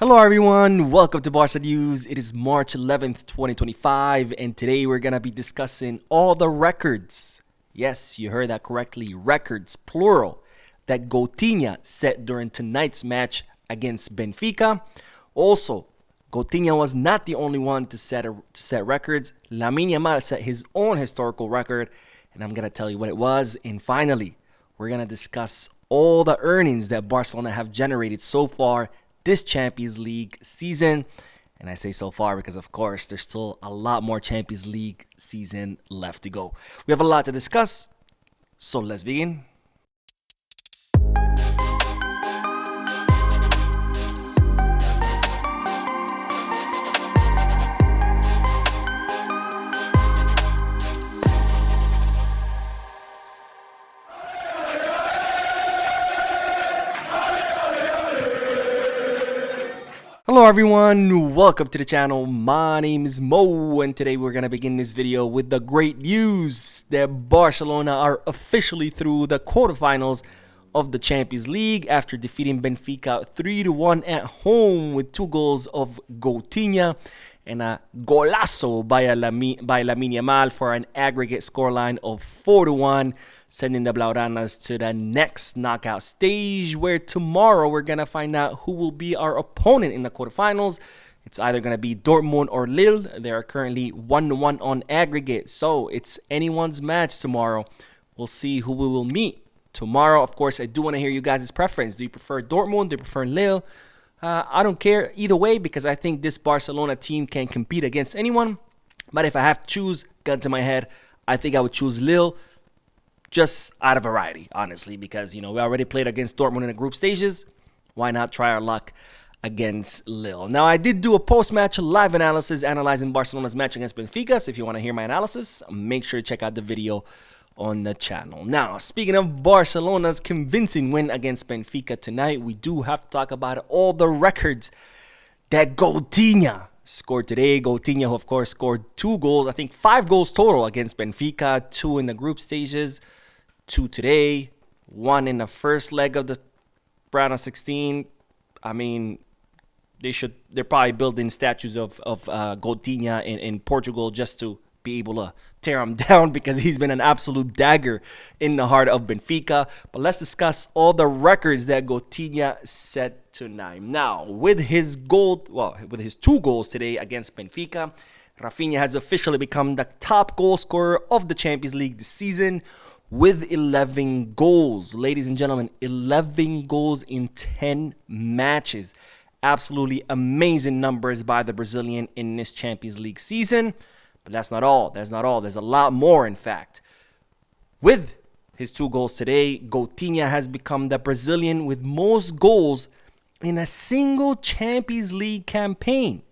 Hello everyone, welcome to Barca News. It is March 11th, 2025, and today we're going to be discussing all the records. Yes, you heard that correctly, records, plural, that Coutinho set during tonight's match against Benfica. Also, Coutinho was not the only one to set records. Lamine Yamal set his own historical record, and I'm going to tell you what it was. And finally, we're going to discuss all the earnings that Barcelona have generated so far this Champions League season. And I say so far because, of course, there's still a lot more Champions League season left to go. We have a lot to discuss, so let's begin. Hello everyone, welcome to the channel. My name is Mo, and today we're gonna begin this video with the great news that Barcelona are officially through the quarterfinals of the Champions League after defeating Benfica 3-1 at home with 2 goals of Coutinho and a golazo by Lamine Yamal for an aggregate scoreline of 4-1, sending the Blaugranas to the next knockout stage, where tomorrow we're going to find out who will be our opponent in the quarterfinals. It's either going to be Dortmund or Lille. They are currently 1-1 on aggregate, so it's anyone's match tomorrow. We'll see who we will meet tomorrow. Of course, I do want to hear you guys' preference. Do you prefer Dortmund? Do you prefer Lille? I don't care either way because I think this Barcelona team can compete against anyone. But if I have to choose, gun to my head, I think I would choose Lille just out of variety, honestly, because, we already played against Dortmund in the group stages. Why not try our luck against Lille? Now, I did do a post-match live analysis analyzing Barcelona's match against Benfica. So if you want to hear my analysis, make sure to check out the video on the channel. Now, speaking of Barcelona's convincing win against Benfica tonight, we do have to talk about all the records that Coutinho scored today. Coutinho, who of course scored 2 goals, I think 5 goals total against Benfica, 2 in the group stages, 2 today, 1 in the first leg of the round of 16. I mean, they're probably building statues of Coutinho in Portugal just to be able to tear him down because he's been an absolute dagger in the heart of Benfica. But let's discuss all the records that Coutinho set tonight. Now, with his 2 goals today against Benfica, Raphinha has officially become the top goal scorer of the Champions League this season with 11 goals. Ladies and gentlemen, 11 goals in 10 matches. Absolutely amazing numbers by the Brazilian in this Champions League season. But that's not all. There's a lot more, in fact. With his 2 goals today, Coutinho has become the Brazilian with most goals in a single Champions League campaign,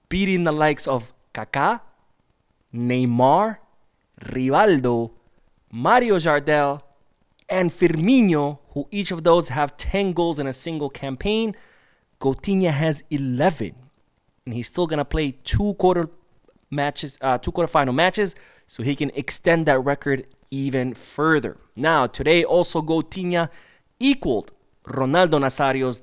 beating the likes of Kaká, Neymar, Rivaldo, Mario Jardel, and Firmino, who each of those have 10 goals in a single campaign. Coutinho has 11, and he's still going to play 2 quarterfinal matches, so he can extend that record even further. Now, today also Coutinho equaled Ronaldo Nazario's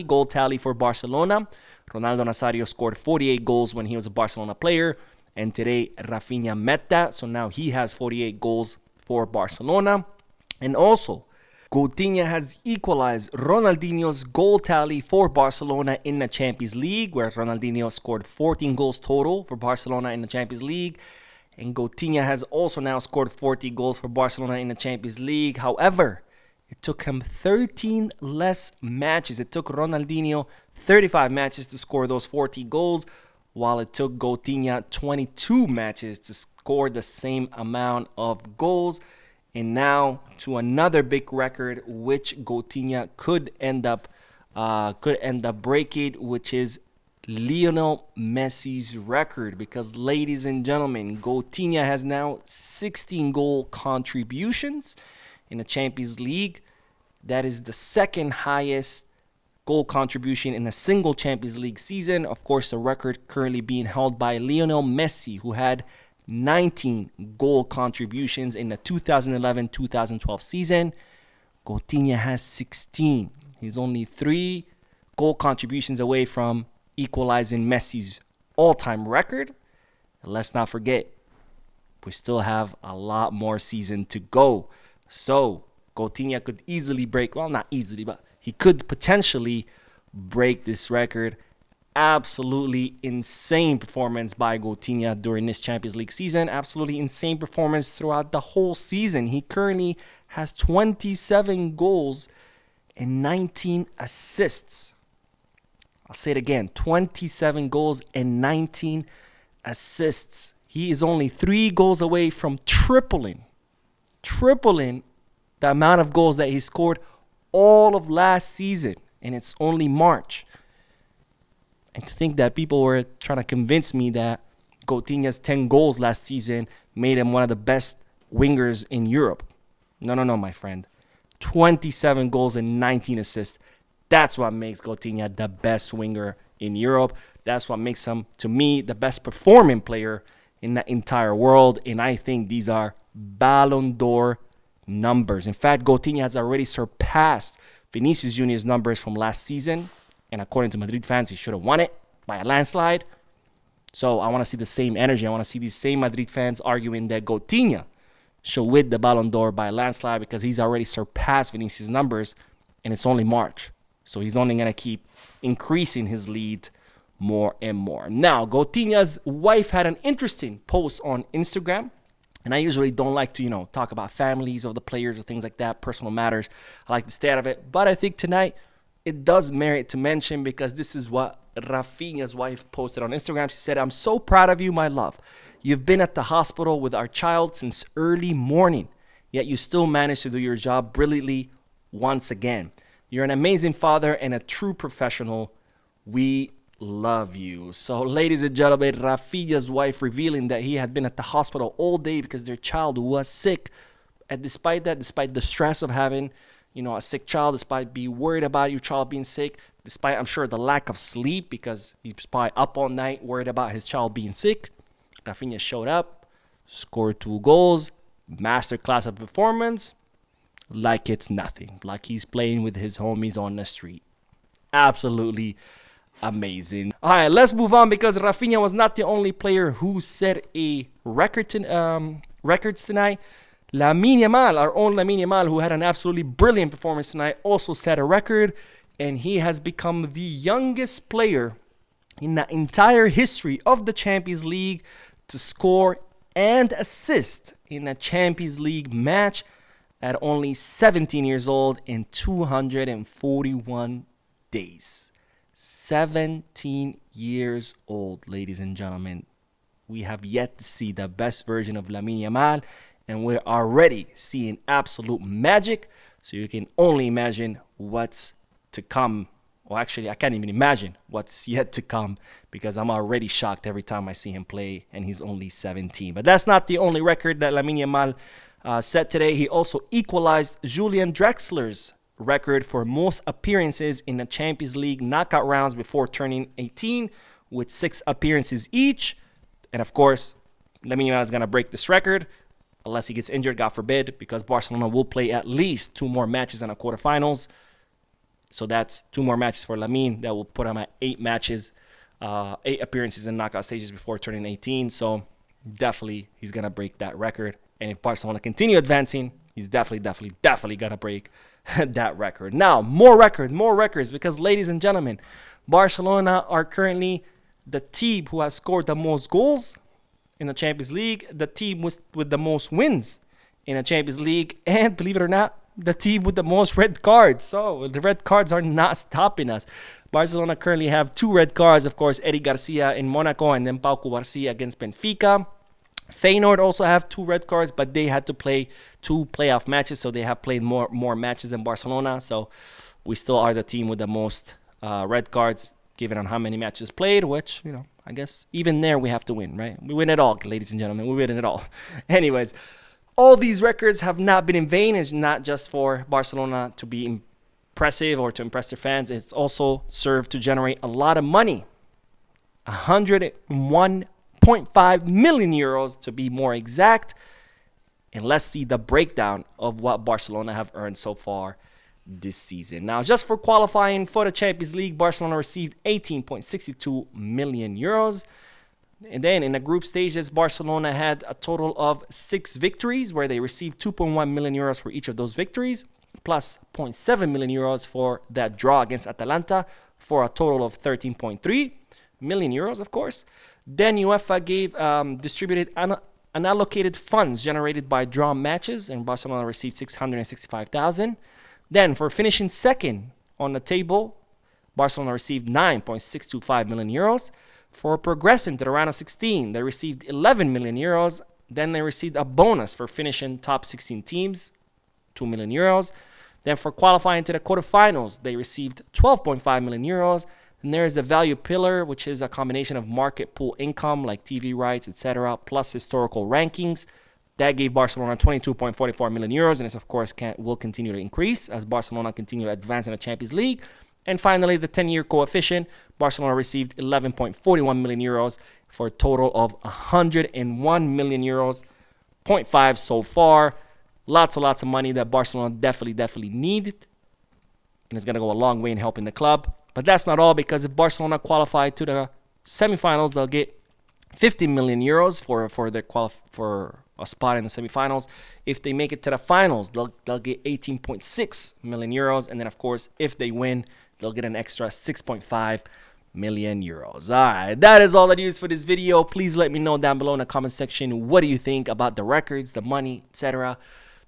goal tally for Barcelona. Ronaldo Nazario scored 48 goals when he was a Barcelona player, and today Raphinha met that, so now he has 48 goals for Barcelona. And also, Coutinho has equalized Ronaldinho's goal tally for Barcelona in the Champions League, where Ronaldinho scored 14 goals total for Barcelona in the Champions League. And Coutinho has also now scored 40 goals for Barcelona in the Champions League. However, it took him 13 less matches. It took Ronaldinho 35 matches to score those 40 goals, while it took Coutinho 22 matches to score the same amount of goals. And now to another big record, which Coutinho could end up breaking, which is Lionel Messi's record. Because, ladies and gentlemen, Coutinho has now 16 goal contributions in the Champions League. That is the second highest goal contribution in a single Champions League season. Of course, the record currently being held by Lionel Messi, who had 19 goal contributions in the 2011-2012 season. Coutinho has 16. He's only 3 goal contributions away from equalizing Messi's all-time record. And let's not forget, we still have a lot more season to go. So Coutinho could easily break, well, not easily, but he could potentially break this record. Absolutely insane performance by Coutinho during this Champions League season. Absolutely insane performance throughout the whole season. He currently has 27 goals and 19 assists. I'll say it again, 27 goals and 19 assists. He is only 3 goals away from tripling the amount of goals that he scored all of last season, and it's only March. And to think that people were trying to convince me that Coutinho's 10 goals last season made him one of the best wingers in Europe. No, my friend. 27 goals and 19 assists. That's what makes Coutinho the best winger in Europe. That's what makes him, to me, the best performing player in the entire world. And I think these are Ballon d'Or numbers. In fact, Coutinho has already surpassed Vinicius Junior's numbers from last season. And according to Madrid fans, he should have won it by a landslide. So I want to see the same energy. I want to see these same Madrid fans arguing that Coutinho should win the Ballon d'Or by a landslide because he's already surpassed Vinicius' numbers, and it's only March. So he's only going to keep increasing his lead more and more. Now, Coutinho's wife had an interesting post on Instagram. And I usually don't like to, talk about families of the players or things like that, personal matters. I like to stay out of it. But I think tonight it does merit to mention because this is what Raphinha's wife posted on Instagram. She said, "I'm so proud of you, my love. You've been at the hospital with our child since early morning, yet you still managed to do your job brilliantly once again. You're an amazing father and a true professional. We love you." So, ladies and gentlemen, Raphinha's wife revealing that he had been at the hospital all day because their child was sick. And despite the stress of having, a sick child, despite being worried about your child being sick, despite, I'm sure, the lack of sleep because he was probably up all night worried about his child being sick, Raphinha showed up, scored 2 goals, masterclass of performance, like it's nothing, like he's playing with his homies on the street. Absolutely amazing. All right, let's move on because Raphinha was not the only player who set a records tonight. Lamine Yamal, our own Lamine Yamal, who had an absolutely brilliant performance tonight, also set a record, and he has become the youngest player in the entire history of the Champions League to score and assist in a Champions League match at only 17 years old in 241 days. 17 years old, ladies and gentlemen. We have yet to see the best version of Lamine Yamal, and we're already seeing absolute magic. So you can only imagine what's to come. Well, actually, I can't even imagine what's yet to come because I'm already shocked every time I see him play, and he's only 17. But that's not the only record that Lamine Yamal set today. He also equalized Julian Drexler's record for most appearances in the Champions League knockout rounds before turning 18 with 6 appearances each. And of course, Lamine Yamal is going to break this record unless he gets injured, God forbid, because Barcelona will play at least 2 more matches in the quarterfinals. So that's 2 more matches for Lamine. That will put him at 8 matches, 8 appearances in knockout stages before turning 18. So definitely he's going to break that record. And if Barcelona continue advancing, he's definitely going to break that record. Now, more records, because ladies and gentlemen, Barcelona are currently the team who has scored the most goals in the Champions League, the team with the most wins in the Champions League, and believe it or not, the team with the most red cards. So the red cards are not stopping us. Barcelona currently have 2 red cards. Of course, Eddie Garcia in Monaco and then Pau Cubarsí against Benfica. Feyenoord also have 2 red cards, but they had to play 2 playoff matches, so they have played more matches than Barcelona. So we still are the team with the most red cards, given on how many matches played, which, I guess even there we have to win, right? We win it all, ladies and gentlemen. We win it all. Anyways, all these records have not been in vain. It's not just for Barcelona to be impressive or to impress their fans. It's also served to generate a lot of money. 101.5 million euros to be more exact. And let's see the breakdown of what Barcelona have earned so far this season. Now, just for qualifying for the Champions League, Barcelona received 18.62 million euros. And then in the group stages, Barcelona had a total of 6 victories where they received 2.1 million euros for each of those victories, plus 0.7 million euros for that draw against Atalanta, for a total of 13.3 million euros, of course. Then UEFA distributed unallocated funds generated by draw matches, and Barcelona received 665,000. Then for finishing second on the table, Barcelona received 9.625 million euros. For progressing to the round of 16, they received 11 million euros. Then they received a bonus for finishing top 16 teams, 2 million euros. Then for qualifying to the quarterfinals, they received 12.5 million euros. And there is the value pillar, which is a combination of market pool income like TV rights, etc., plus historical rankings. That gave Barcelona 22.44 million euros, and this, of course, will continue to increase as Barcelona continue to advance in the Champions League. And finally, the 10-year coefficient, Barcelona received 11.41 million euros for a total of 101 million euros, 0.5 so far. Lots of money that Barcelona definitely needed, and it's going to go a long way in helping the club. But that's not all, because if Barcelona qualify to the semifinals, they'll get 50 million euros for a spot in the semifinals. If they make it to the finals, they'll get 18.6 million euros, and then of course, if they win, they'll get an extra 6.5 million euros. All right, that is all the news for this video. Please let me know down below in the comment section, what do you think about the records, the money, etc.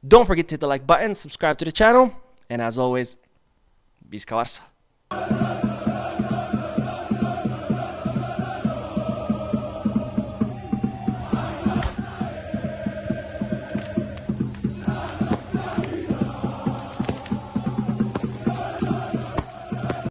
Don't forget to hit the like button, subscribe to the channel, and as always, Visca Barça.